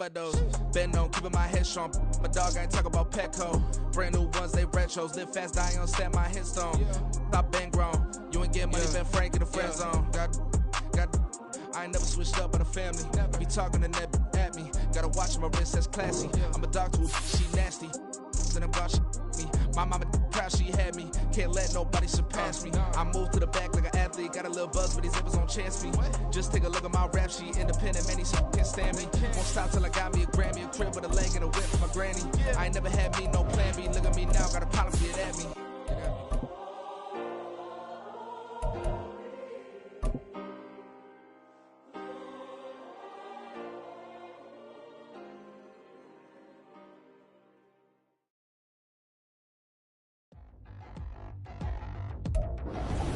But those been on keeping my head strong. My dog ain't talk about Petco. Brand new ones, they retros. Live fast, die on set my headstone. Stop been grown. You ain't getting money, been Frank in the friend zone. I ain't never switched up on the family. Be talking to that at me. Gotta watch my wrist, that's classy. I'm a dog to she nasty. And about me. My mama proud she had me. Can't let nobody surpass me. I move to the back like an athlete. Got a little buzz, but these zippers don't chance me. Just take a look at my rap sheet. Independent, man, these can't stand me. Won't stop till I got me a Grammy, a crib with a leg and a whip for my granny. I ain't never had me, no plan B. Look at me now, got a problem, get at me.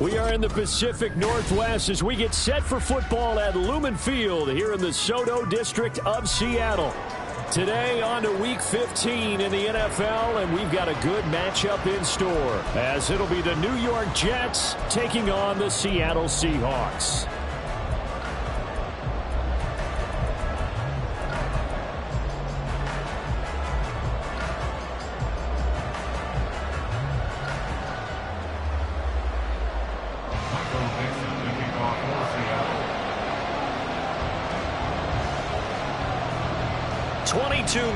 We are in the Pacific Northwest as we get set for football at Lumen Field here in the SoDo district of Seattle. Today on to Week 15 in the NFL, and we've got a good matchup in store as it'll be the New York Jets taking on the Seattle Seahawks.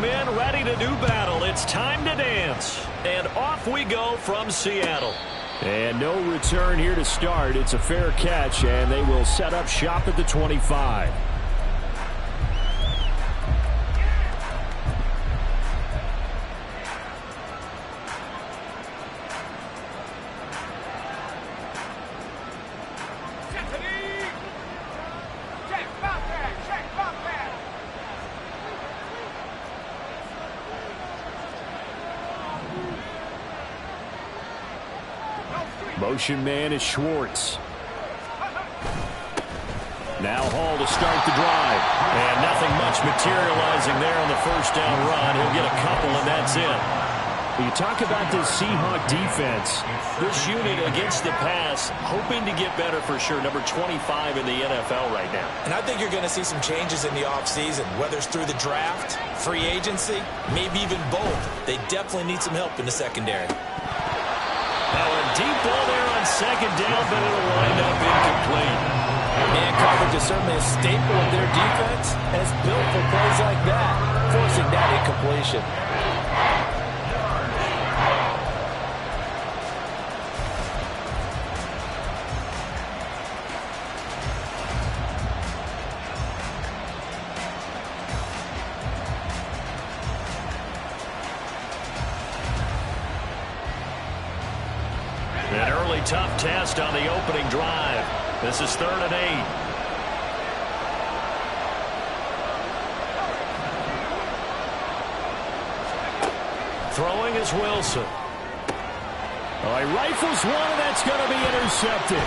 Men ready to do battle. It's time to dance. And off we go from Seattle. And no return here to start. It's a fair catch, and they will set up shop at the 25. Motion man is Schwartz. Now Hall to start the drive. And nothing much materializing there on the first down run. He'll get a couple, and that's it. You talk about this Seahawk defense. This unit against the pass, hoping to get better for sure. Number 25 in the NFL right now. And I think you're going to see some changes in the offseason, whether it's through the draft, free agency, maybe even both. They definitely need some help in the secondary. Now a deep ball there on second down, but it'll wind up incomplete. Man coverage is certainly a staple of their defense, and it's built for plays like that, forcing that incompletion. An early tough test on the opening drive. This is 3rd and 8. Throwing is Wilson. Oh, he rifles one, and that's going to be intercepted.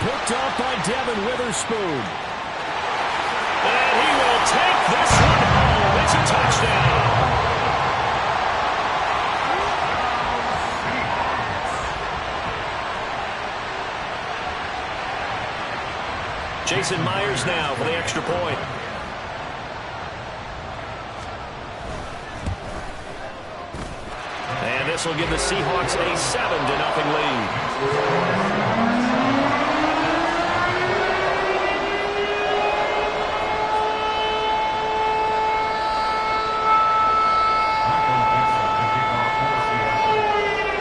Picked up by Devin Witherspoon. And he will take this one home. It's a touchdown. Jason Myers now for the extra point. And this will give the Seahawks a 7-0 lead.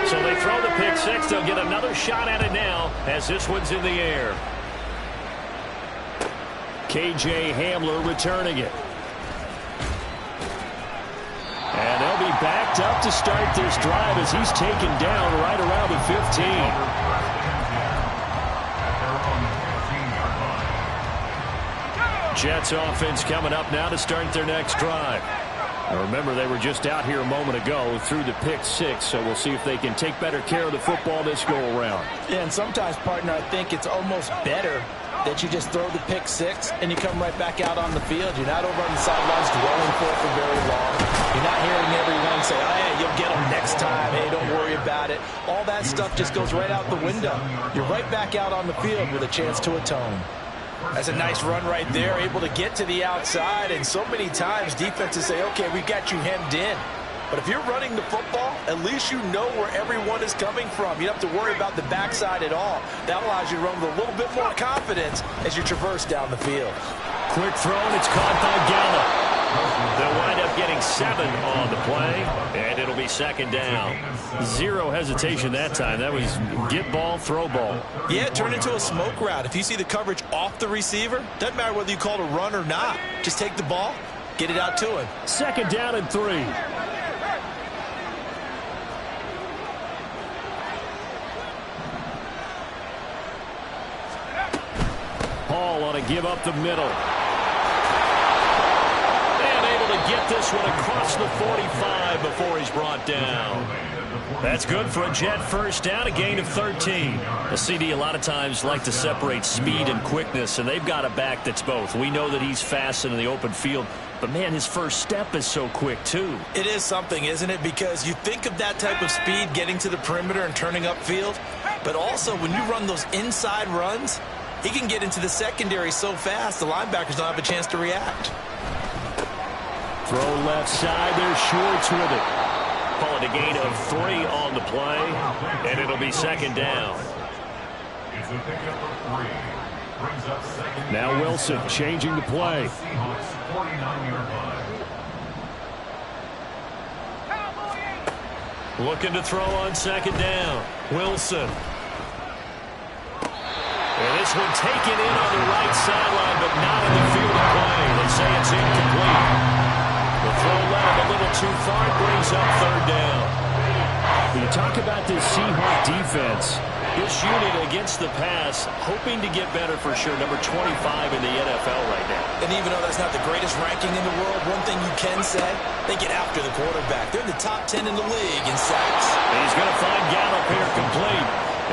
So they throw the pick six. They'll get another shot at it now as this one's in the air. KJ Hamler returning it. And they'll be backed up to start this drive as he's taken down right around the 15. Jets offense coming up now to start their next drive. Now remember, they were just out here a moment ago through the pick six, so we'll see if they can take better care of the football this go around. Yeah, and sometimes, partner, I think it's almost better that you just throw the pick six and you come right back out on the field. You're not over on the sidelines dwelling for it for very long. You're not hearing everyone say, oh, yeah, you'll get them next time. Hey, don't worry about it. All that stuff just goes right out the window. You're right back out on the field with a chance to atone. That's a nice run right there, able to get to the outside, and so many times defenses say, okay, we've got you hemmed in. But if you're running the football, at least you know where everyone is coming from. You don't have to worry about the backside at all. That allows you to run with a little bit more confidence as you traverse down the field. Quick throw, and it's caught by Gallup. They'll wind up getting 7 on the play, and it'll be second down. Zero hesitation that time. That was get ball, throw ball. Yeah, it turned into a smoke route. If you see the coverage off the receiver, doesn't matter whether you call it a run or not. Just take the ball, get it out to him. Second down and 3. Hall on a give up the middle. Get this one across the 45 before he's brought down. That's good for a Jet first down, a gain of 13. A CD a lot of times like to separate speed and quickness, and they've got a back that's both. We know that he's fast in the open field, but man, his first step is so quick too. It is something, isn't it? Because you think of that type of speed getting to the perimeter and turning upfield, but also when you run those inside runs, he can get into the secondary so fast the linebackers don't have a chance to react. Throw left side, there's Schwartz with it. Call it a gain of 3 on the play, and it'll be second down. Now Wilson changing the play. Looking to throw on second down. Wilson. And this one taken in on the right sideline, but not in the field of play. They say it's incomplete. The throw led him a little too far. It brings up third down. When you talk about this Seahawk defense, this unit against the pass, hoping to get better for sure. Number 25 in the NFL right now. And even though that's not the greatest ranking in the world, one thing you can say, they get after the quarterback. They're in the top 10 in the league in sacks. He's going to find Gallup here complete.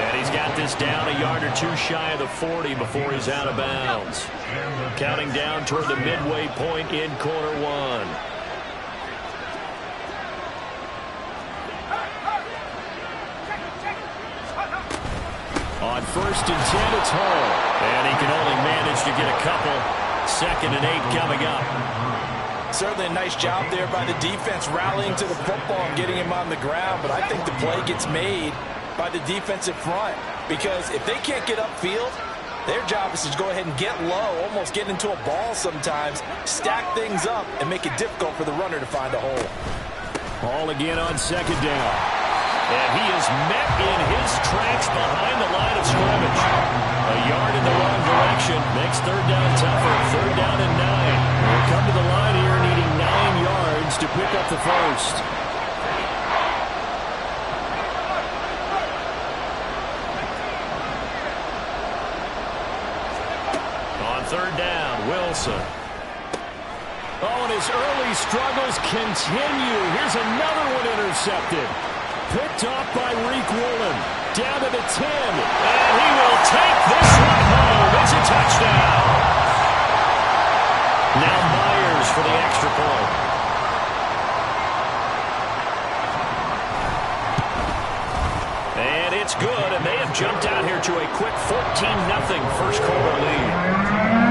And he's got this down a yard or two shy of the 40 before he's out of bounds. Counting down toward the midway point in quarter 1. On first and 10, it's Hall. And he can only manage to get a couple. Second and 8 coming up. Certainly a nice job there by the defense rallying to the football and getting him on the ground. But I think the play gets made by the defensive front. Because if they can't get upfield, their job is to go ahead and get low, almost get into a ball sometimes, stack things up, and make it difficult for the runner to find a hole. Hall again on second down. And he is met in his tracks behind the line of scrimmage. A yard in the wrong direction. Makes third down tougher. Third down and 9. We'll come to the line here needing 9 yards to pick up the first. On third down, Wilson. Oh, and his early struggles continue. Here's another one intercepted. Picked off by Reek Woolen. Down to the 10. And he will take this one home. It's a touchdown. Now Myers for the extra point. And it's good. And they have jumped out here to a quick 14-0 first quarter lead.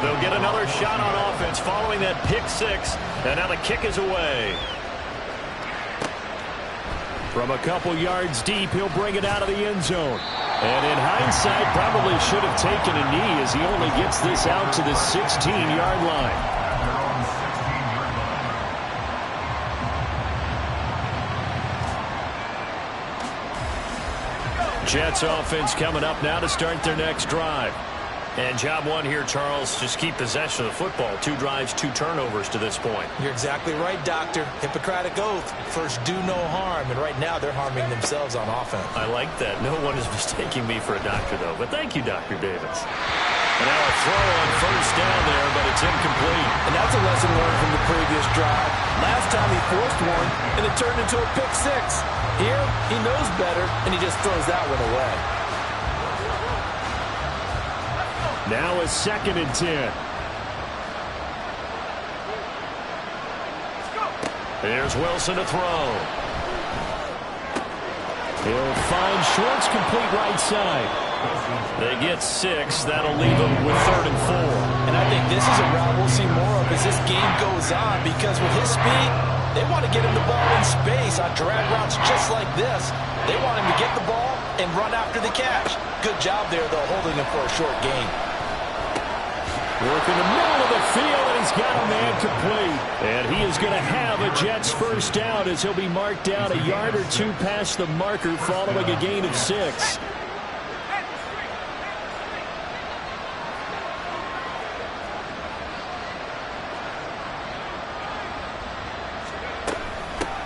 They'll get another shot on offense following that pick 6. And now the kick is away. From a couple yards deep, he'll bring it out of the end zone. And in hindsight, probably should have taken a knee as he only gets this out to the 16-yard line. Jets offense coming up now to start their next drive. And job 1 here, Charles, just keep possession of the football. 2 drives, 2 turnovers to this point. You're exactly right, Doctor. Hippocratic oath. First, do no harm. And right now, they're harming themselves on offense. I like that. No one is mistaking me for a doctor, though. But thank you, Dr. Davis. And now a throw on first down there, but it's incomplete. And that's a lesson learned from the previous drive. Last time he forced one, and it turned into a pick 6. Here, he knows better, and he just throws that one away. Now a second and 10. There's Wilson to throw. He'll find Schwartz, complete right side. They get 6. That'll leave them with 3rd and 4. And I think this is a route we'll see more of as this game goes on, because with his speed, they want to get him the ball in space on drag routes just like this. They want him to get the ball and run after the catch. Good job there, though, holding him for a short gain. Working the middle of the field, and he's got a man complete. And he is going to have a Jets first down as he'll be marked down a yard or 2 past the marker following a gain of 6.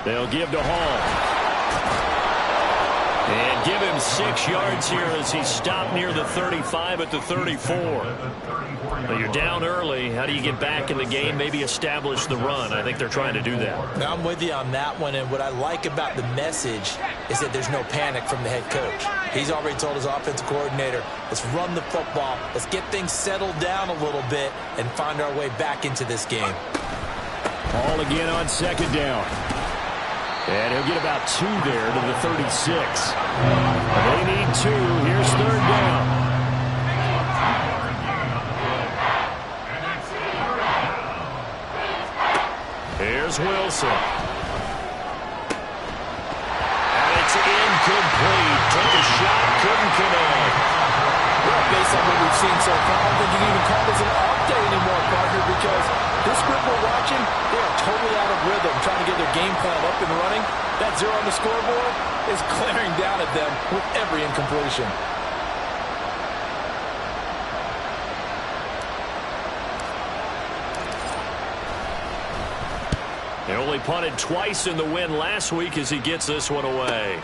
They'll give to Hall. And give him 6 yards here as he's stopped near the 35 at the 34. But you're down early. How do you get back in the game? Maybe establish the run. I think they're trying to do that. Now, I'm with you on that one, and what I like about the message is that there's no panic from the head coach. He's already told his offensive coordinator, let's run the football, let's get things settled down a little bit and find our way back into this game. Hall again on 2nd down. And he'll get about 2 there to the 36. They need 2. Here's 3rd down. Here's Wilson. And it's incomplete. Took a shot, couldn't connect. Well, based on what we've seen so far, I don't think you can even call this an update anymore, partner, because this group we're watching, they are totally out of rhythm, trying to get their game plan up and running. That 0 on the scoreboard is glaring down at them with every incompletion. They only punted twice in the win last week as he gets this one away.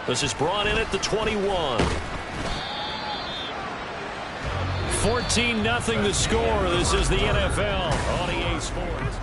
This is brought in at the 21. 14-0 the score. This is the NFL on EA Sports.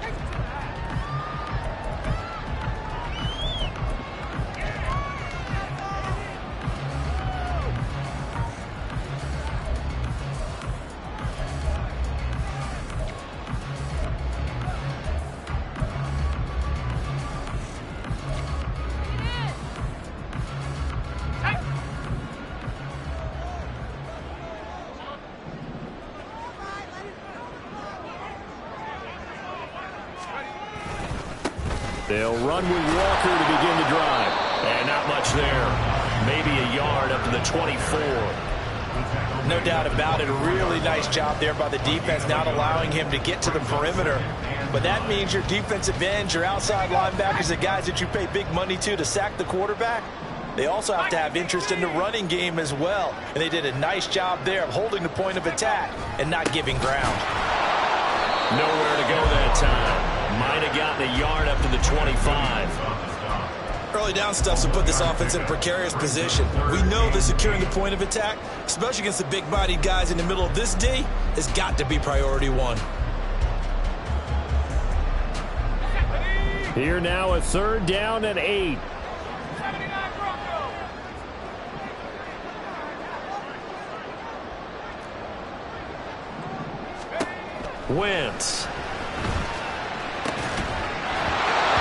They'll run with Walker to begin the drive. And not much there. Maybe a yard up to the 24. No doubt about it. A really nice job there by the defense, not allowing him to get to the perimeter. But that means your defensive ends, your outside linebackers, the guys that you pay big money to sack the quarterback, they also have to have interest in the running game as well. And they did a nice job there of holding the point of attack and not giving ground. Nowhere to go that time. Might have gotten a yard up to the 25. Early down stuff to put this offense in a precarious position. We know that securing the point of attack, especially against the big-bodied guys in the middle of this D, has got to be priority 1. Here now a 3rd down and 8. Wentz.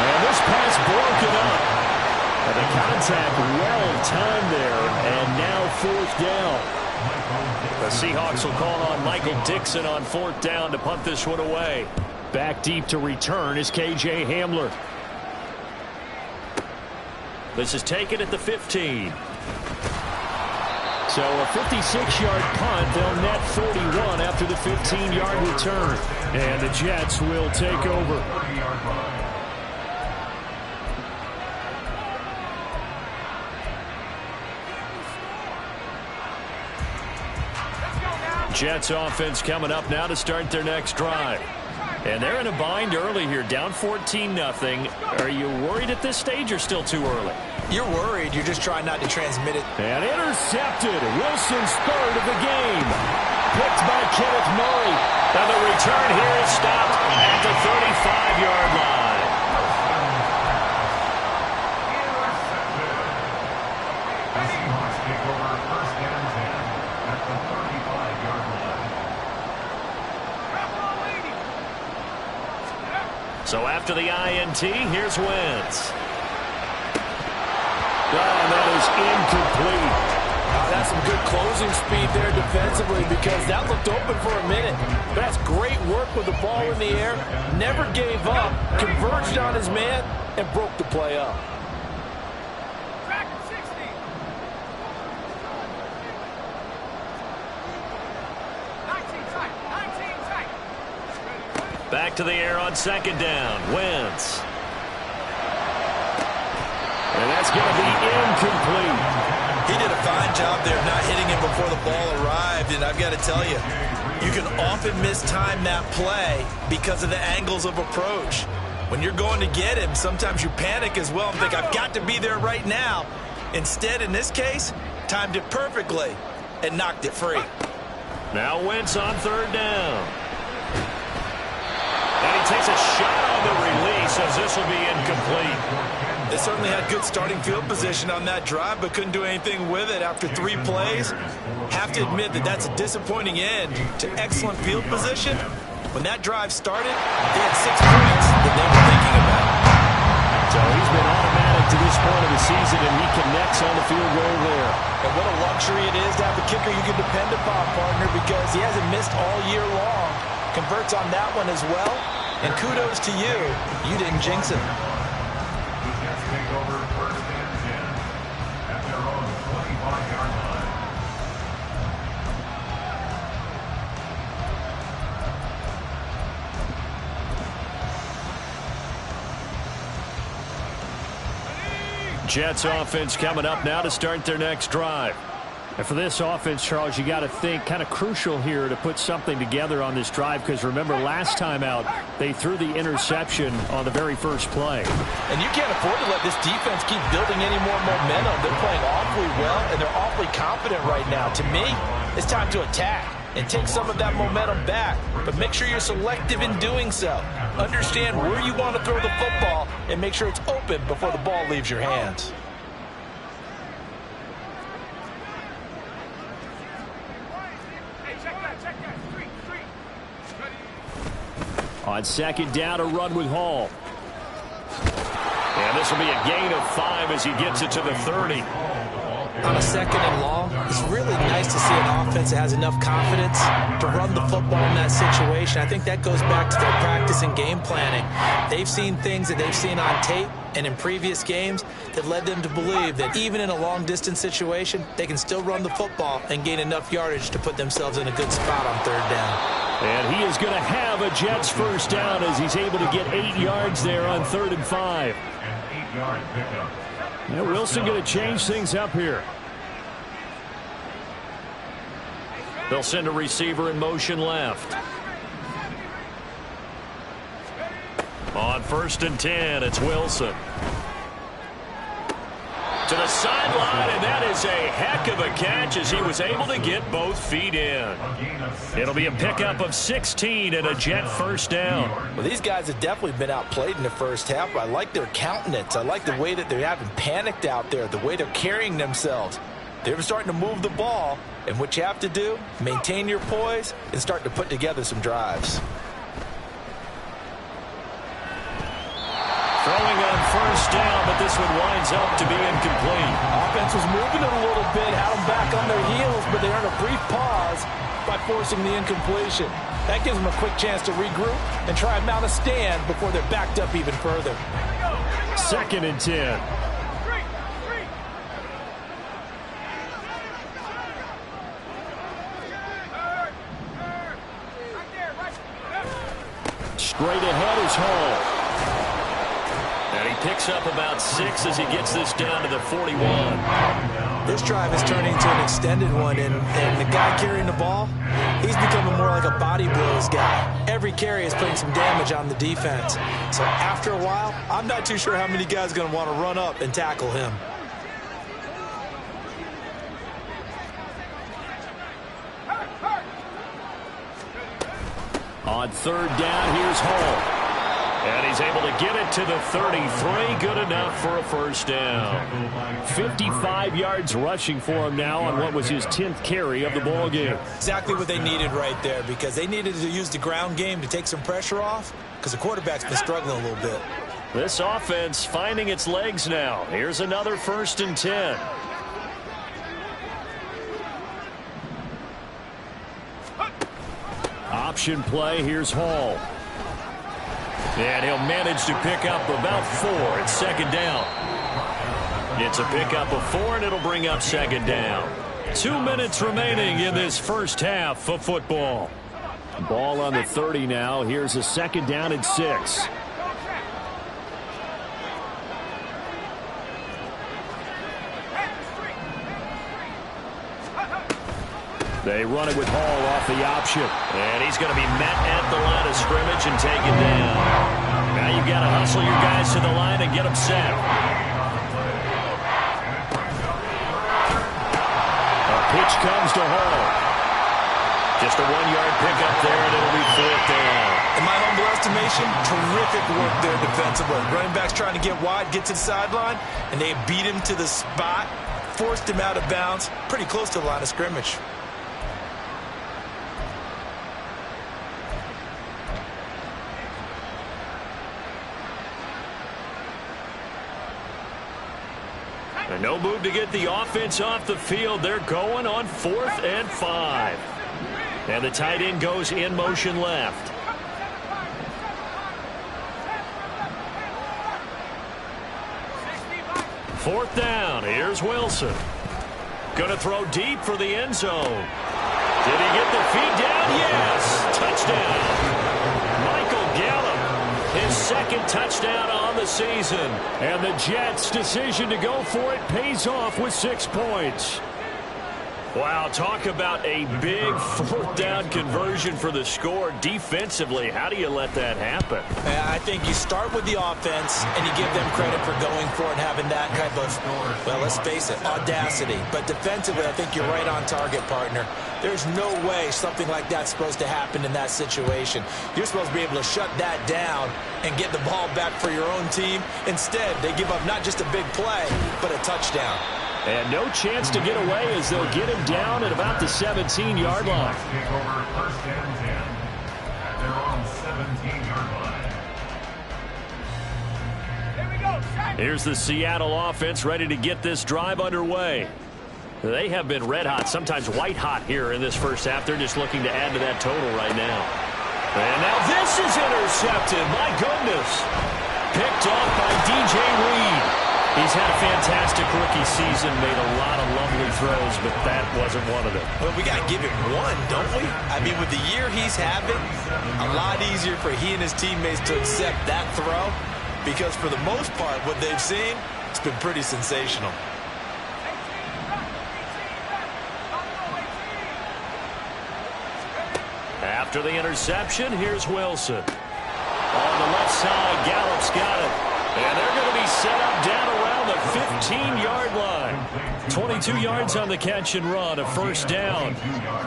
And this pass broken up. And the contact well timed there. And now 4th down. The Seahawks will call on Michael Dixon on 4th down to punt this one away. Back deep to return is KJ Hamler. This is taken at the 15. So a 56-yard punt. They'll net 41 after the 15-yard return. And the Jets will take over. Jets offense coming up now to start their next drive. And they're in a bind early here, down 14-0. Are you worried at this stage or still too early? You're worried. You're just trying not to transmit it. And intercepted. Wilson's 3rd of the game. Picked by Kenneth Murray. And the return here is stopped at the 35-yard line. So after the INT, here's Wentz. and that is incomplete. That's some good closing speed there defensively because that looked open for a minute. That's great work with the ball in the air. Never gave up, converged on his man, and broke the play up. Back to the air on second down. Wentz. And that's going to be incomplete. He did a fine job there of not hitting him before the ball arrived, and I've got to tell you, you can often mistime that play because of the angles of approach. When you're going to get him, sometimes you panic as well and think, I've got to be there right now. Instead, in this case, timed it perfectly and knocked it free. Now Wentz on third down. And he takes a shot on the release as this will be incomplete. They certainly had good starting field position on that drive, but couldn't do anything with it after 3 plays. Have to admit that that's a disappointing end to excellent field position. When that drive started, they had 6 points that they were thinking about. So he's been automatic to this point of the season, and he connects on the field goal there. And what a luxury it is to have a kicker you can depend upon, partner, because he hasn't missed all year long. Converts on that one as well. And kudos to you. You didn't jinx him. Jets offense coming up now to start their next drive. And for this offense, Charles, you got to think kind of crucial here to put something together on this drive, because remember last time out they threw the interception on the very first play. And you can't afford to let this defense keep building any more momentum. They're playing awfully well, and they're awfully confident right now. To me, it's time to attack and take some of that momentum back. But make sure you're selective in doing so. Understand where you want to throw the football and make sure it's open before the ball leaves your hands. On second down, a run with Hall. And this will be a gain of 5 as he gets it to the 30. On a second and long, it's really nice to see an offense that has enough confidence to run the football in that situation. I think that goes back to their practice and game planning. They've seen things that they've seen on tape and in previous games that led them to believe that even in a long-distance situation, they can still run the football and gain enough yardage to put themselves in a good spot on third down. And he is going to have a Jets first down as he's able to get 8 yards there on 3rd and 5. Yeah, Wilson going to change things up here. They'll send a receiver in motion left. On 1st and 10, it's Wilson. To the sideline, and that is a heck of a catch as he was able to get both feet in. It'll be a pickup of 16 and a Jet first down. Well, these guys have definitely been outplayed in the first half. I like their countenance. I like the way that they haven't panicked out there, the way they're carrying themselves. They're starting to move the ball, and what you have to do, maintain your poise and start to put together some drives. Throwing on 1st down, but this one winds up to be incomplete. Offense was moving it a little bit, had them back on their heels, but they earned a brief pause by forcing the incompletion. That gives them a quick chance to regroup and try and mount a stand before they're backed up even further. 2nd and 10. Straight ahead is Hall. And he picks up about 6 as he gets this down to the 41. This drive is turning into an extended one, and the guy carrying the ball, he's becoming more like a body blows guy. Every carry is putting some damage on the defense. So after a while, I'm not too sure how many guys are going to want to run up and tackle him. On 3rd down, here's Hall. And he's able to get it to the 33. Good enough for a first down. 55 yards rushing for him now on what was his 10th carry of the ball game. Exactly what they needed right there, because they needed to use the ground game to take some pressure off, because the quarterback's been struggling a little bit. This offense finding its legs now. Here's another 1st and 10. Option play. Here's Hall. And he'll manage to pick up about 4. It's 2nd down. It's a pickup of 4, and it'll bring up 2nd down. 2 minutes remaining in this first half of football. Ball on the 30 now. Here's a 2nd down and 6. They run it with Hall off the option. And he's going to be met at the line of scrimmage and taken down. Now you've got to hustle your guys to the line and get them set. A pitch comes to Hall. Just a 1-yard pickup there, and it'll be 4th down. In my humble estimation, terrific work there defensively. Running back's trying to get wide, get to the sideline, and they beat him to the spot, forced him out of bounds, pretty close to the line of scrimmage. And no move to get the offense off the field. They're going on 4th and 5. And the tight end goes in motion left. Fourth down. Here's Wilson. Going to throw deep for the end zone. Did he get the feet down? Yes. Touchdown. Michael Gallup. His 2nd touchdown on the season. And the Jets' decision to go for it pays off with 6 points. Wow, talk about a big 4th down conversion for the score. Defensively, how do you let that happen? I think you start with the offense, and you give them credit for going for it and having that type of, well, let's face it, audacity. But defensively, I think you're right on target, partner. There's no way something like that's supposed to happen in that situation. You're supposed to be able to shut that down and get the ball back for your own team. Instead, they give up not just a big play, but a touchdown. And no chance to get away as they'll get him down at about the 17-yard line. Here's the Seattle offense ready to get this drive underway. They have been red hot, sometimes white hot here in this first half. They're just looking to add to that total right now. And now this is intercepted. My goodness. Picked off by DJ Reed. He's had a fantastic rookie season, made a lot of lovely throws, but that wasn't one of them. Well, we got to give him one, don't we? I mean, with the year he's having, a lot easier for he and his teammates to accept that throw because for the most part, what they've seen, it's been pretty sensational. After the interception, here's Wilson. On the left side, Gallup's got it. And they're going to be set up down around the 15-yard line. 22 yards on the catch and run, a 1st down.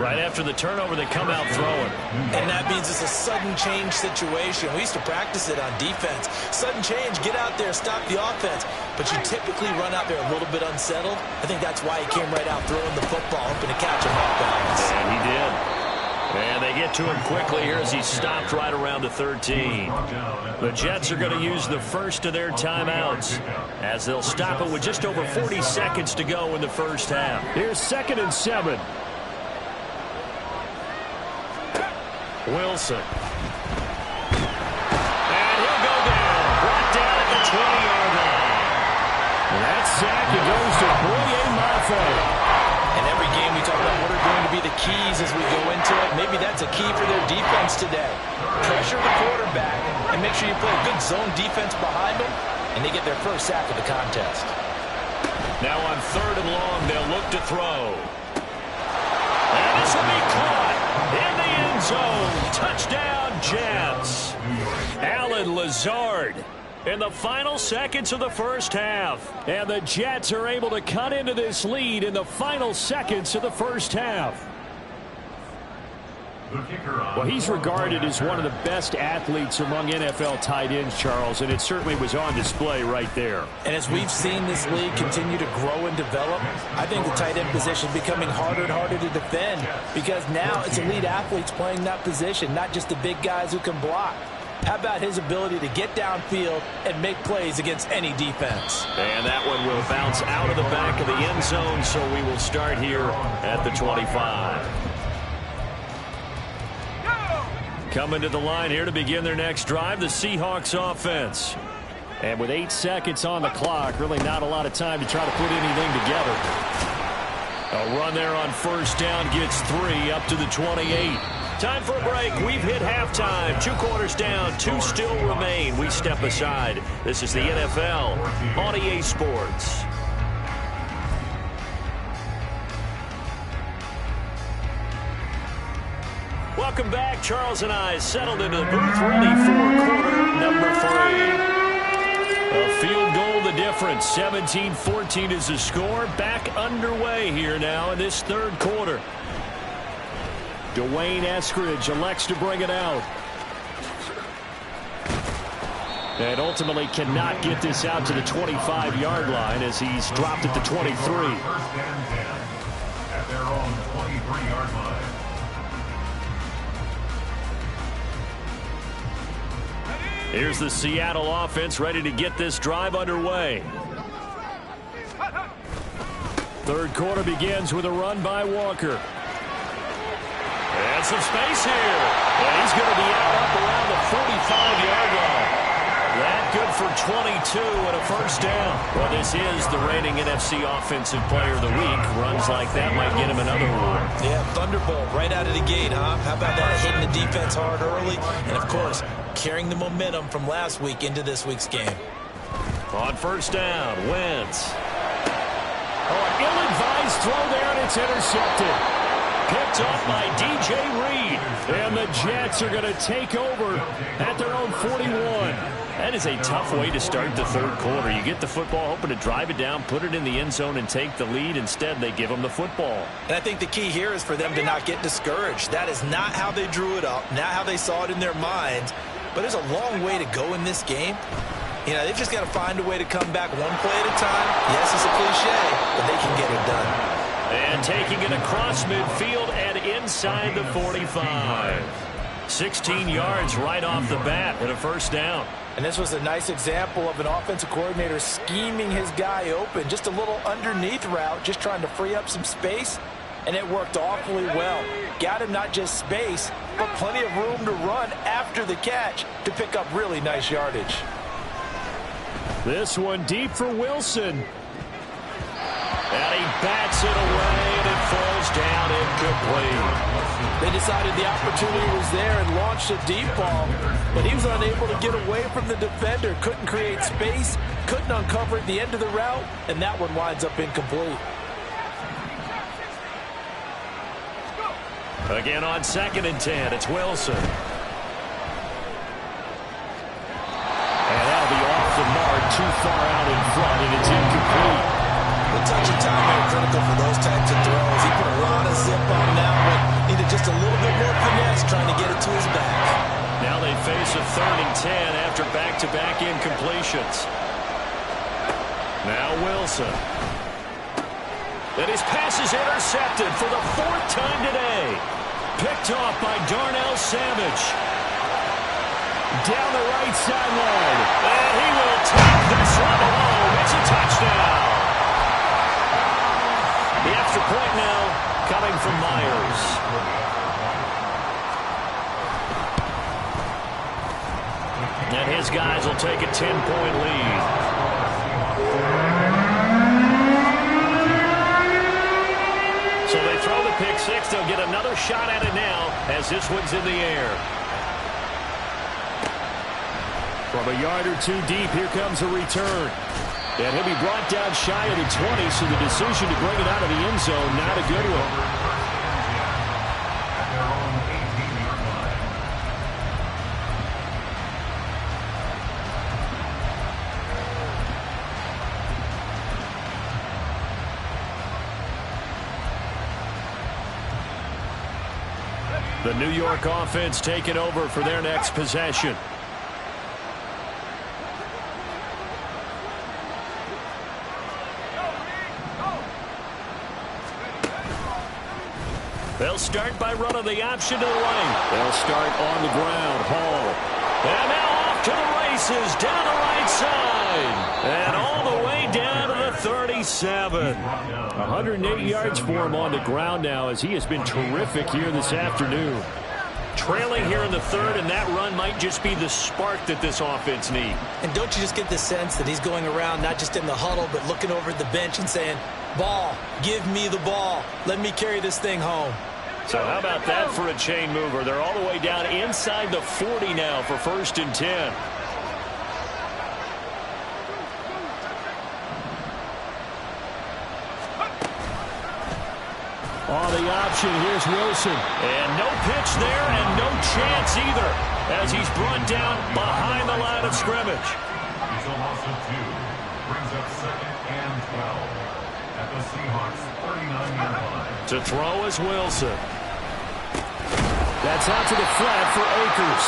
Right after the turnover, they come out throwing. And that means it's a sudden change situation. We used to practice it on defense. Sudden change, get out there, stop the offense. But you typically run out there a little bit unsettled. I think that's why he came right out throwing the football, hoping to catch him off balance. And he did. And they get to him quickly here as he stopped right around the 13. The Jets are going to use the first of their timeouts as they'll stop it with just over 40 seconds to go in the first half. Here's 2nd and 7. Wilson. And he'll go down. Brought down at the 20-yard line. And that sack, it goes to Boye Mafe. And every game we talk about what are going to be the keys as we go into it. Maybe that's a key for their defense today. Pressure the quarterback and make sure you play a good zone defense behind them, and they get their first sack of the contest. Now on 3rd and long, they'll look to throw. And this will be caught in the end zone. Touchdown, Jets. Allen Lazard. In the final seconds of the first half. And the Jets are able to cut into this lead in the final seconds of the first half. Well, he's regarded as one of the best athletes among NFL tight ends, Charles, and it certainly was on display right there. And as we've seen this league continue to grow and develop, I think the tight end position is becoming harder and harder to defend because now it's elite athletes playing that position, not just the big guys who can block. How about his ability to get downfield and make plays against any defense? And that one will bounce out of the back of the end zone, so we will start here at the 25. Coming to the line here to begin their next drive, the Seahawks offense. And with 8 seconds on the clock, really not a lot of time to try to put anything together. A run there on first down gets 3 up to the 28. Time for a break. We've hit halftime. 2 quarters down, 2 still remain. We step aside. This is the NFL on EA Sports. Welcome back. Charles and I settled into the booth, ready for quarter number 3. A field goal the difference. 17-14 is the score. Back underway here now in this third quarter. Dwayne Eskridge elects to bring it out. And ultimately cannot get this out to the 25-yard line as he's dropped at the 23. First and 10 at their own 23-yard line. Here's the Seattle offense ready to get this drive underway. Third quarter begins with a run by Walker. And some space here. And he's going to be out up around the 45-yard line. That good for 22 and a first down. Well, this is the reigning NFC Offensive Player of the Week. Runs like that might get him another award. Yeah, thunderbolt right out of the gate, huh? How about that, hitting the defense hard early? And, of course, carrying the momentum from last week into this week's game. On first down, Wentz. Oh, an ill-advised throw there, and it's intercepted. Picked up by DJ Reed. And the Jets are going to take over at their own 41. That is a tough way to start the third quarter. You get the football, hoping to drive it down, put it in the end zone, and take the lead. Instead, they give them the football. And I think the key here is for them to not get discouraged. That is not how they drew it up, not how they saw it in their minds. But there's a long way to go in this game. You know, they've just got to find a way to come back one play at a time. Yes, it's a cliche, but they can get it done. And taking it across midfield and inside the 45. 16 yards right off the bat and a first down. And this was a nice example of an offensive coordinator scheming his guy open. Just a little underneath route, just trying to free up some space. And it worked awfully well. Got him not just space, but plenty of room to run after the catch to pick up really nice yardage. This one deep for Wilson. And he bats it away, and it falls down incomplete. They decided the opportunity was there and launched a deep ball, but he was unable to get away from the defender. Couldn't create space, couldn't uncover at the end of the route, and that one winds up incomplete. Again on 2nd and 10, it's Wilson. And that'll be off the mark, too far out in front, and it's incomplete. The touch and timing are critical for those types of throws. He put a lot of zip on that one. Needed just a little bit more finesse trying to get it to his back. Now they face a 3rd and 10 after back-to-back incompletions. Now Wilson. And his pass is intercepted for the 4th time today. Picked off by Darnell Savage. Down the right sideline. And he will take this one home. It's a touchdown. The extra point now coming from Myers. And his guys will take a 10-point lead. So they throw the pick six. They'll get another shot at it now as this one's in the air. From a yard or two deep, here comes a return. And he'll be brought down shy of the 20, so the decision to bring it out of the end zone, not a good one. The New York offense taking over for their next possession. They'll start by running the option to the right. They'll start on the ground. Hall And now off to the races, down the right side. And all the way down to the 37. 108 yards for him on the ground now, as he has been terrific here this afternoon. Trailing here in the third, and that run might just be the spark that this offense needs. And don't you just get the sense that he's going around not just in the huddle, but looking over at the bench and saying, ball, give me the ball. Let me carry this thing home. So how about that for a chain mover? They're all the way down inside the 40 now for 1st and 10. On the option, here's Wilson. And no pitch there and no chance either, as he's brought down behind the line of scrimmage. He's a loss of 2. Brings up 2nd and 12 at the Seahawks 39-yard line. To throw is Wilson. That's out to the flat for Akers.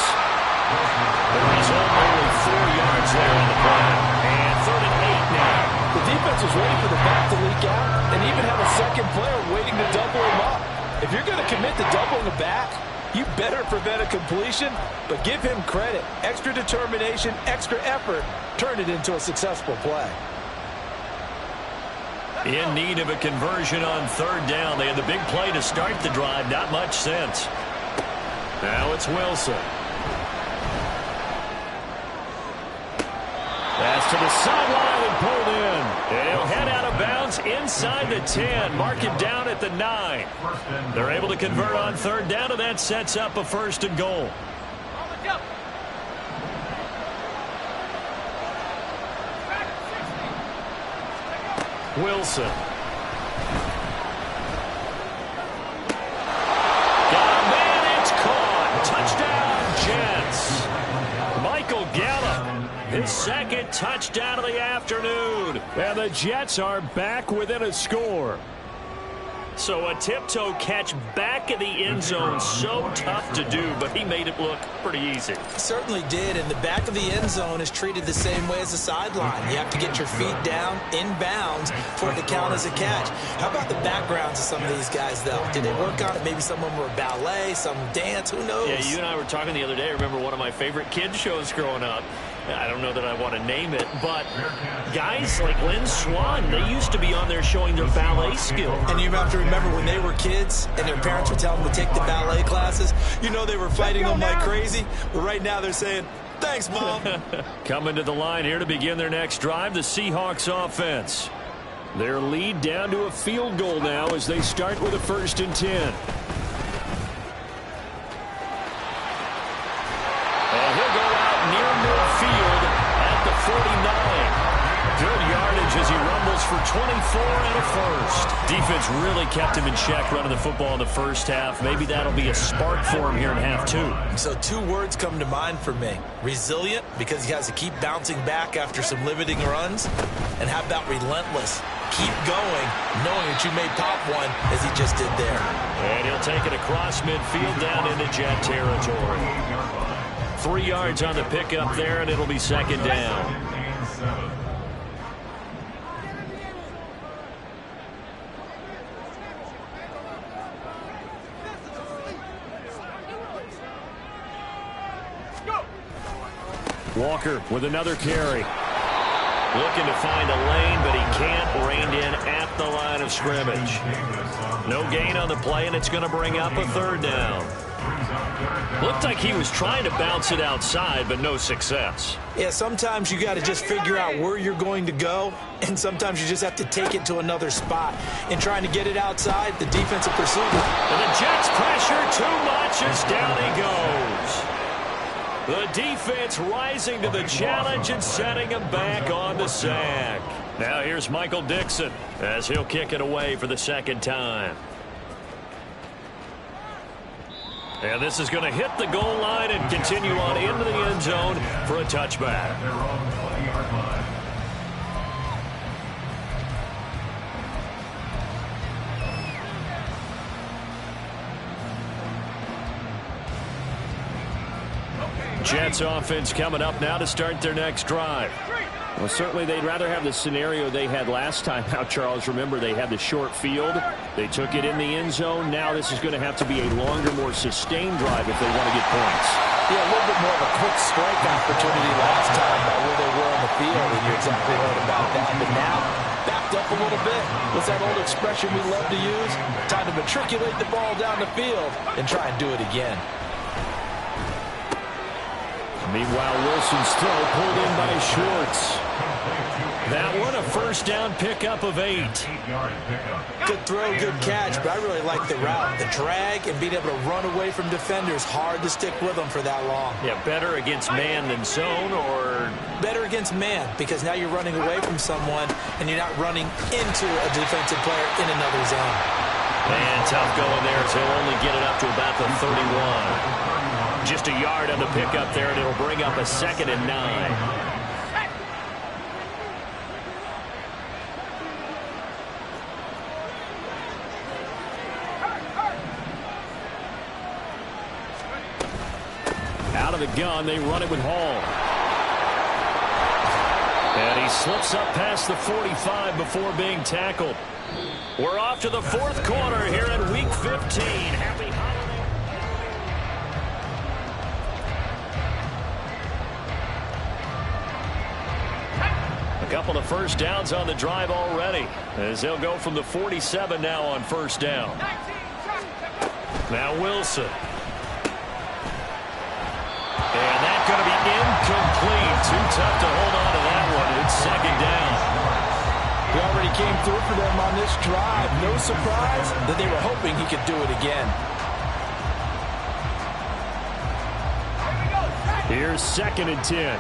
There is only 4 yards there on the play. And 3rd and 8 now. The defense was waiting for the back to leak out and even have a second player waiting to double him up. If you're going to commit to doubling the back, you better prevent a completion, but give him credit. Extra determination, extra effort, turn it into a successful play. In need of a conversion on 3rd down. They had the big play to start the drive. Not much sense. Now it's Wilson. Pass to the sideline and pulled in. He'll head out of bounds inside the 10. Mark him down at the 9. They're able to convert on 3rd down, and that sets up a 1st and goal. Wilson. Got a man, it's caught. Touchdown, Jets. Michael Gallup, his 2nd touchdown of the afternoon. And the Jets are back within a score. So a tiptoe catch back in the end zone, so tough to do, but he made it look pretty easy. Certainly did, and the back of the end zone is treated the same way as the sideline. You have to get your feet down in bounds for it to count as a catch. How about the backgrounds of some of these guys, though? Did they work on it? Maybe some of them were ballet, some dance, who knows? Yeah, you and I were talking the other day. I remember one of my favorite kids shows growing up. I don't know that I want to name it, but guys like Lynn Swan, they used to be on there showing their ballet skill. And you have to remember when they were kids and their parents would tell them to take the ballet classes, you know they were fighting them like crazy, but right now they're saying, thanks, Mom. Coming to the line here to begin their next drive, the Seahawks offense. Their lead down to a field goal now as they start with a 1st and 10. Good yardage as he rumbles for 24 and a 1st. Defense really kept him in check running the football in the first half. Maybe that'll be a spark for him here in half 2. So 2 words come to mind for me. Resilient, because he has to keep bouncing back after some limiting runs. And how about relentless? Keep going, knowing that you may pop one as he just did there. And he'll take it across midfield down into Jet territory. 3 yards on the pickup there, and it'll be 2nd down. Walker with another carry. Looking to find a lane, but he can't. Reined in at the line of scrimmage. No gain on the play, and it's going to bring up a 3rd down. Looked like he was trying to bounce it outside, but no success. Yeah, sometimes you got to just figure out where you're going to go, and sometimes you just have to take it to another spot. In trying to get it outside, the defensive pursuit. And the Jets pressure too much as down he goes. The defense rising to the challenge and setting him back on the sack. Now here's Michael Dixon as he'll kick it away for the 2nd time. And this is going to hit the goal line and continue on into the end zone for a touchback. Jets offense coming up now to start their next drive. Well, certainly they'd rather have the scenario they had last time out, Charles. Remember, they had the short field. They took it in the end zone. Now this is going to have to be a longer, more sustained drive if they want to get points. Yeah, a little bit more of a quick strike opportunity last time by where they were on the field, and you're exactly right about that. But now, backed up a little bit. What's that old expression we love to use? Time to matriculate the ball down the field and try and do it again. Meanwhile, Wilson's throw pulled in by Schwartz. That one, a first down pickup of 8. Good throw, good catch, but I really like the route. The drag and being able to run away from defenders, hard to stick with them for that long. Yeah, better against man than zone, or? Better against man, because now you're running away from someone and you're not running into a defensive player in another zone. And tough going there as he'll only get it up to about the 31. Just a yard on the pickup there, and it'll bring up a 2nd and 9. Out of the gun, they run it with Hall. And he slips up past the 45 before being tackled. We're off to the 4th quarter here in Week 15. Happy holidays. A couple of first downs on the drive already, as they'll go from the 47 now on first down. Now Wilson. And that's going to be incomplete. Too tough to hold on to that one. It's 2nd down. He already came through for them on this drive. No surprise that they were hoping he could do it again. Here's 2nd and 10.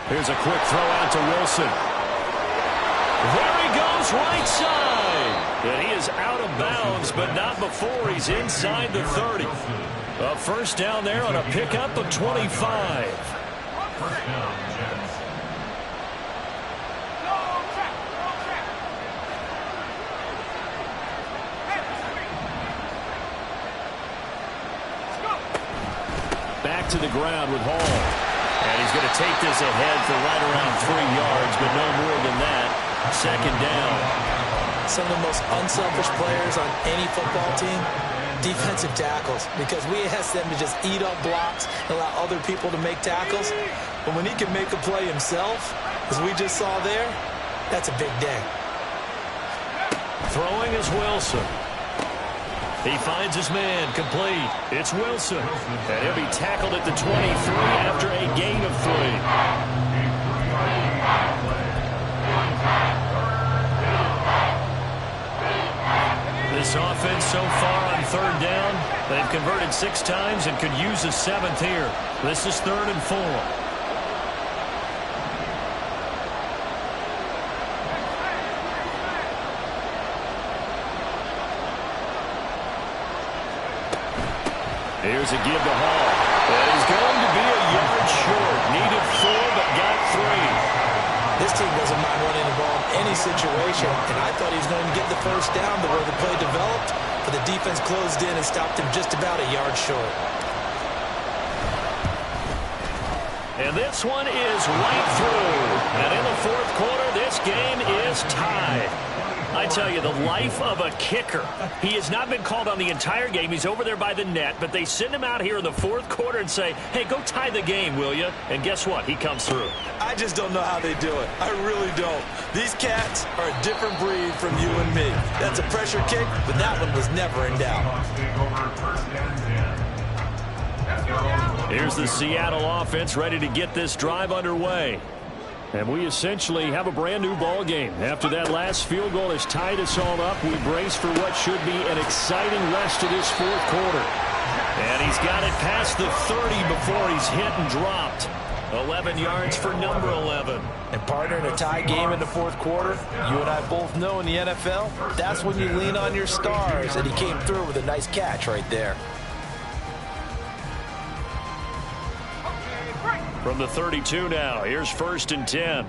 Here's a quick throw out to Wilson. There he goes, right side. And he is out of bounds, but not before he's inside the 30. A first down there on a pickup of 25. First down, Jets. Back to the ground with Hall. And he's going to take this ahead for right around 3 yards, but no more than that. 2nd down. Some of the most unselfish players on any football team, defensive tackles, because we ask them to just eat up blocks and allow other people to make tackles. But when he can make a play himself, as we just saw there, that's a big day. Throwing is Wilson. He finds his man, complete. It's Wilson. And he'll be tackled at the 23 after a gain of 3. This offense so far on 3rd down, they've converted 6 times and could use a 7th here. This is 3rd and 4. Here's a give to Hall. And he's going to be a yard short. Needed 4, but got 3. This team doesn't mind running the ball in any situation, and I thought he was going to get the first down the way the play developed, but the defense closed in and stopped him just about a yard short. And this one is right through. And in the 4th quarter, this game is tied. I tell you, the life of a kicker. He has not been called on the entire game. He's over there by the net, but they send him out here in the 4th quarter and say, hey, go tie the game, will you? And guess what? He comes through. I just don't know how they do it. I really don't. These cats are a different breed from you and me. That's a pressure kick, but that one was never in doubt. Here's the Seattle offense ready to get this drive underway. And we essentially have a brand-new ball game. After that last field goal has tied us all up, we brace for what should be an exciting rest of this 4th quarter. And he's got it past the 30 before he's hit and dropped. 11 yards for number 11. And partner, in a tie game in the 4th quarter, you and I both know in the NFL, that's when you lean on your stars. And he came through with a nice catch right there. From the 32 now, here's 1st and 10. A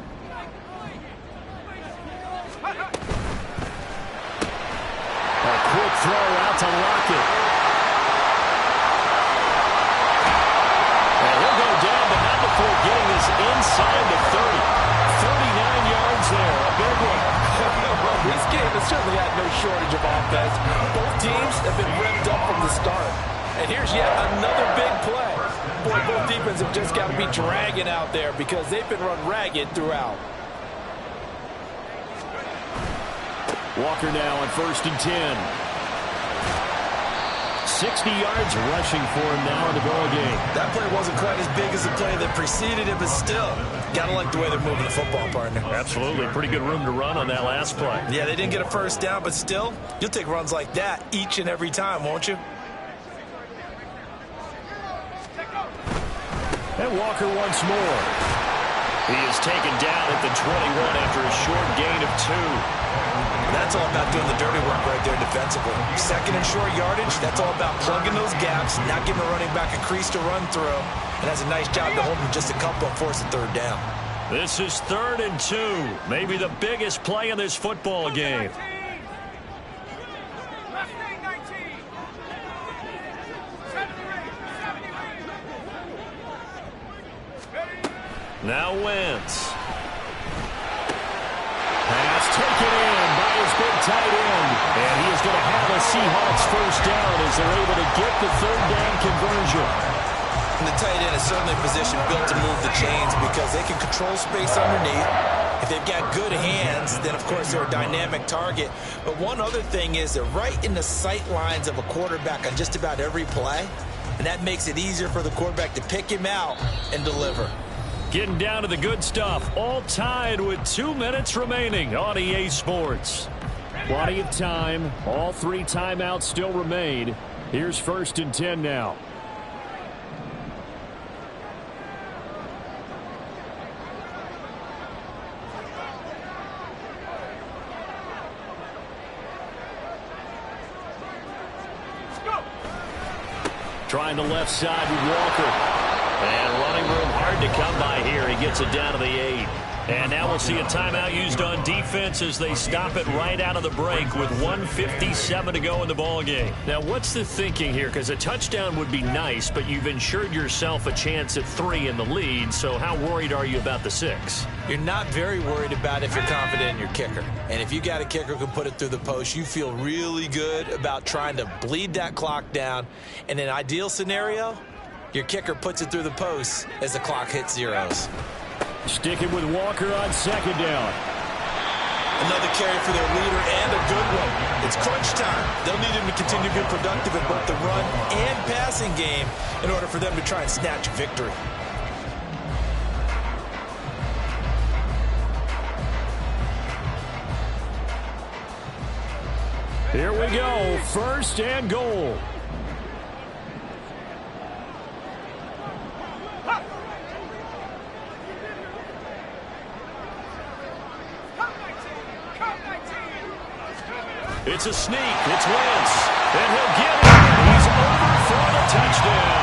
quick throw out to Lockett. And he'll go down, but not before getting this inside the 30. And here's yet another big play. Boy, both defenses have just got to be dragging out there because they've been run ragged throughout. Walker now on 1st and 10. 60 yards rushing for him now in the ball game. That play wasn't quite as big as the play that preceded it, but still, got to like the way they're moving the football, partner. Absolutely. Pretty good room to run on that last play. Yeah, they didn't get a first down, but still, you'll take runs like that each and every time, won't you? And Walker once more. He is taken down at the 21 after a short gain of 2. That's all about doing the dirty work right there defensively. Second and short yardage, that's all about plugging those gaps, not giving a running back a crease to run through, and has a nice job to hold him just a couple and force a third down. This is 3rd and 2. Maybe the biggest play in this football game. Now Wentz. Pass taken in by his big tight end. And he is going to have a Seahawks first down as they're able to get the 3rd down conversion. And the tight end is certainly a position built to move the chains because they can control space underneath. If they've got good hands, then of course they're a dynamic target. But one other thing is they're right in the sight lines of a quarterback on just about every play. And that makes it easier for the quarterback to pick him out and deliver. Getting down to the good stuff. All tied with 2 minutes remaining on EA Sports. Plenty of time. All 3 timeouts still remain. Here's 1st and 10 now. Trying the left side with Walker. And running room hard to come by here. He gets it down to the 8. And now we'll see a timeout used on defense as they stop it right out of the break with 1:57 to go in the ball game. Now, what's the thinking here? Because a touchdown would be nice, but you've ensured yourself a chance at 3 in the lead. So how worried are you about the 6? You're not very worried about if you're confident in your kicker. And if you got a kicker who can put it through the post, you feel really good about trying to bleed that clock down. In an ideal scenario, your kicker puts it through the post as the clock hits zeros. Sticking with Walker on 2nd down. Another carry for their leader and a good one. It's crunch time. They'll need him to continue to be productive in both the run and passing game in order for them to try and snatch victory. Here we go. 1st and goal. It's a sneak. It's Wentz. And he'll get it. He's over for the touchdown.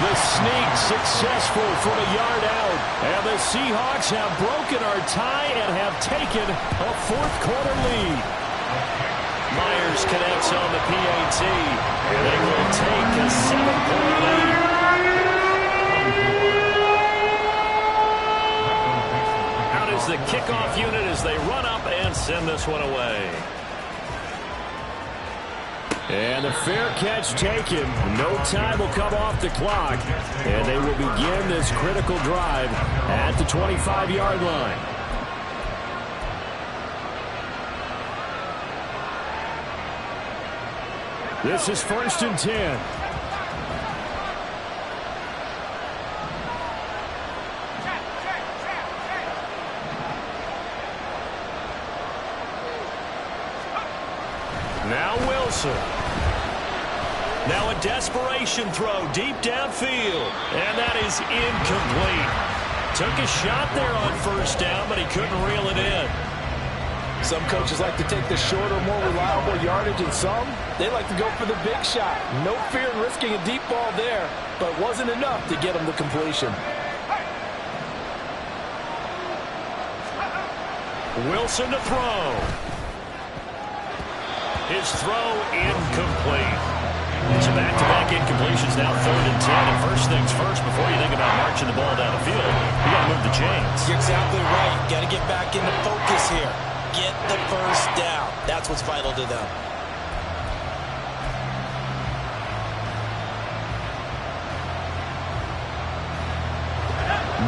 The sneak successful from a yard out. And the Seahawks have broken our tie and have taken a 4th quarter lead. Myers connects on the PAT. And they will take a 7-point lead. Out is the kickoff unit as they run up and send this one away. And the fair catch taken. No time will come off the clock. And they will begin this critical drive at the 25-yard line. This is 1st and 10. Now Wilson. Now a desperation throw deep downfield. And that is incomplete. Took a shot there on 1st down, but he couldn't reel it in. Some coaches like to take the shorter, more reliable yardage, and some, they like to go for the big shot. No fear in risking a deep ball there, but it wasn't enough to get him the completion. Wilson to throw. His throw incomplete. So back-to-back incompletions, now 3rd and 10. And first things first, before you think about marching the ball down the field, you got to move the chains. You're exactly right. Got to get back into focus here. Get the first down. That's what's vital to them.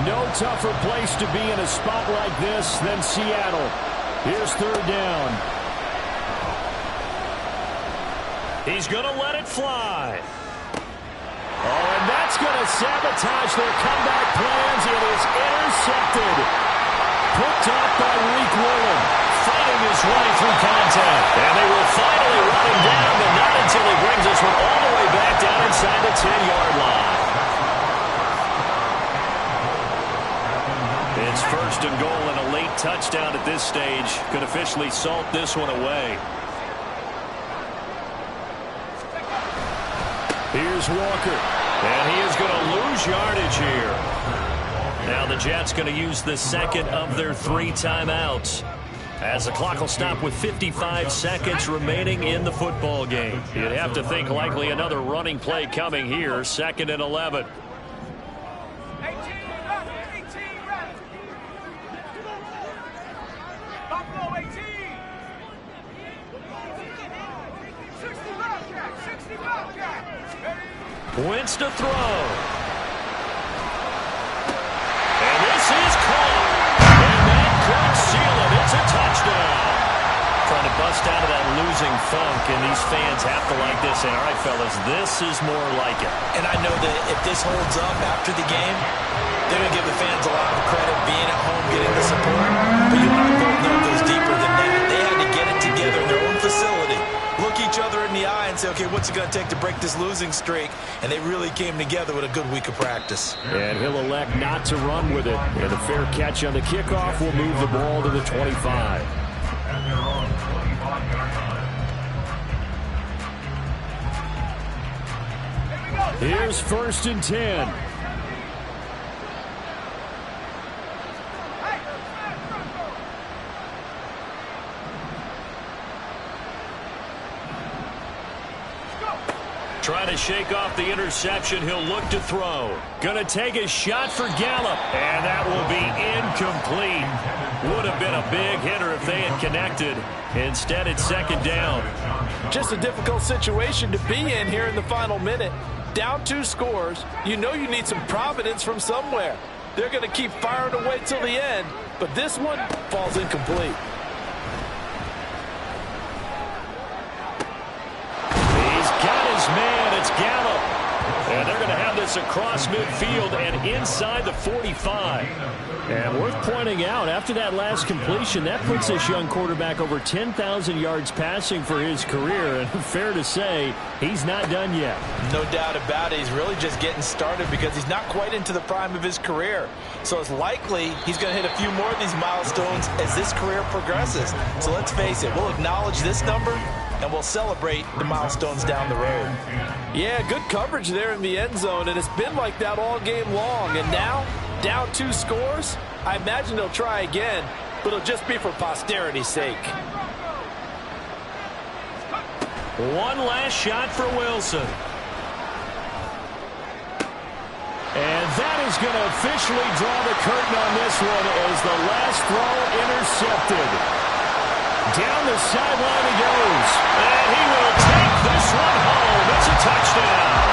No tougher place to be in a spot like this than Seattle. Here's third down. He's going to let it fly. Oh, and that's going to sabotage their comeback plans. It is intercepted. Picked up by Reek Willen. Fighting his way through contact. And they will finally run him down, but not until he brings this one all the way back down inside the 10-yard line. It's first and goal and a late touchdown at this stage. Could officially salt this one away. Here's Walker. And he is going to lose yardage here. Now the Jets going to use the second of their 3 timeouts, as the clock will stop with 55 seconds remaining in the football game. You'd have to think likely another running play coming here. 2nd and 11. Wentz to throw. And this is caught. And that could seal it. It's a touchdown. Trying to bust out of that losing funk, and these fans have to like this. And all right, fellas, this is more like it. And I know that if this holds up after the game, they're going to give the fans a lot of credit being at home, getting the support. But you and I both know it goes deeper than that. They had to get it together in their own facility. Look each other in the eye and say, okay, what's it going to take to break this losing streak? And they really came together with a good week of practice. And he'll elect not to run with it. And a fair catch on the kickoff will move the ball to the 25. And they're on 25-yard line. Here's 1st and 10. Trying to shake off the interception. He'll look to throw. Going to take a shot for Gallup. And that will be incomplete. Would have been a big hitter if they had connected. Instead, it's 2nd down. Just a difficult situation to be in here in the final minute. Down 2 scores. You know you need some providence from somewhere. They're going to keep firing away till the end. But this one falls incomplete. Man, it's Gallup. And they're going to have this across midfield and inside the 45. And worth pointing out, after that last completion, that puts this young quarterback over 10,000 yards passing for his career. And fair to say, he's not done yet. No doubt about it. He's really just getting started because he's not quite into the prime of his career. So it's likely he's going to hit a few more of these milestones as this career progresses. So let's face it, we'll acknowledge this number and we'll celebrate the milestones down the road. Yeah, good coverage there in the end zone, and it's been like that all game long. And now, down 2 scores, I imagine they'll try again, but it'll just be for posterity's sake. One last shot for Wilson. And that is going to officially draw the curtain on this one as the last throw intercepted. Down the sideline he goes. And he will take this one home. It's a touchdown.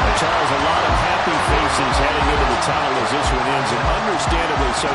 And Charles, a lot of happy faces heading into the tunnel as this one ends, and understandably so.